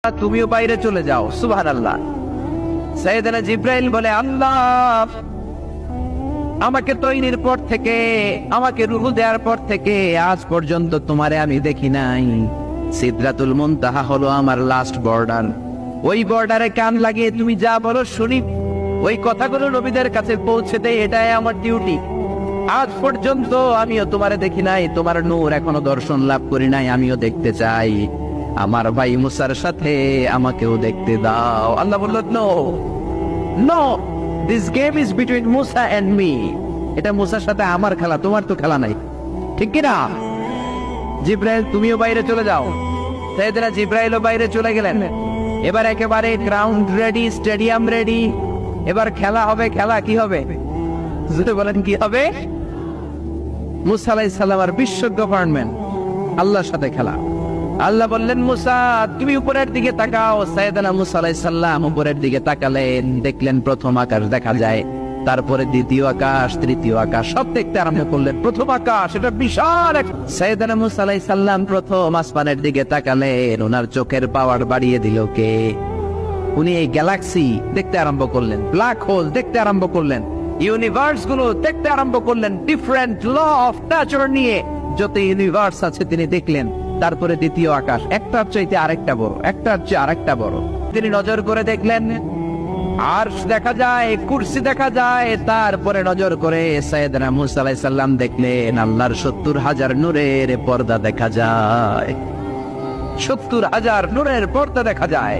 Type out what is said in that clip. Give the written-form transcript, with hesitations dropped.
তুমিও বাইরে চলে যাও। সুবহানাল্লাহ। সাইয়েদনা জিব্রাইল বলে, আল্লাহ আমাকে তৈরির পর থেকে, আমাকে রূহ দেওয়ার পর থেকে আজ পর্যন্ত তোমারে আমি দেখি নাই। সিদরাতুল মুনতাহা হলো আমার লাস্ট বর্ডার। ওই বর্ডারে কান লাগিয়ে তুমি যা বলো শুনি, ওই কথাগুলো নবীদের কাছে পৌঁছে দেয়, এটাই আমার ডিউটি। আজ পর্যন্ত আমিও তোমারে দেখি নাই, তোমার নূর এখনো দর্শন লাভ করি নাই, আমিও দেখতে চাই। আমার ভাই মুসার সাথে আমাকেও দেখতে দাও। আল্লাহ বলল, no no, this game is between Musa and me. এটা মুসার সাথে আমার খেলা, তোমার তো খেলা নাই, ঠিক কিনা? জিব্রাইল তুমিও বাইরে চলে যাও। সাইয়েদনা জিব্রাইলও বাইরে চলে গেলেন। এবার একেবারে গ্রাউন্ড রেডি, স্টেডিয়াম রেডি। এবার খেলা হবে। খেলা কি হবে? জোরে বলেন, কি হবে? মুসা আলাইহিস সালাম আর বিশ্ব গভর্নমেন্ট, আল্লাহর সাথে খেলা। আল্লাহ বললেন, মুসা তুমি উপরের দিকে তাকাও। সাইয়েদনা মুসা আলাইহিস সালাম উপরের দিকে তাকালেন, দেখলেন প্রথম আকাশ দেখা যায়, তারপরে দ্বিতীয় আকাশ, তৃতীয় আকাশ, সব দেখতে আরম্ভ করলেন। প্রথম আকাশ, এটা বিশাল। সাইয়েদনা মুসা আলাইহিস সালাম প্রথম আসমানের দিকে তাকালেন। ওনার চোখের পাওয়ার বাড়িয়ে দিল কে? উনি এই গ্যালাক্সি দেখতে আরম্ভ করলেন, ব্ল্যাক হোল দেখতে আরম্ভ করলেন, ইউনিভার্স গুলো দেখতে আরম্ভ করলেন। ডিফারেন্ট ল অফ নেচার নিয়ে যত ইউনিভার্স আছে তিনি দেখলেন। তারপরে দ্বিতীয় আকাশ, একটার চাইতে আরেকটা বড়, একটার চেয়ে আরেকটা বড়। তিনি নজর করে দেখলেন, আরশ দেখা যায়, কুরসি দেখা যায়। তারপরে নজর করে সাইয়েদনা মুসা আলাইহিস সালাম দেখলেন আল্লাহর 70,000 নূরের পর্দা দেখা যায়। 70,000 নূরের পর্দা দেখা যায়।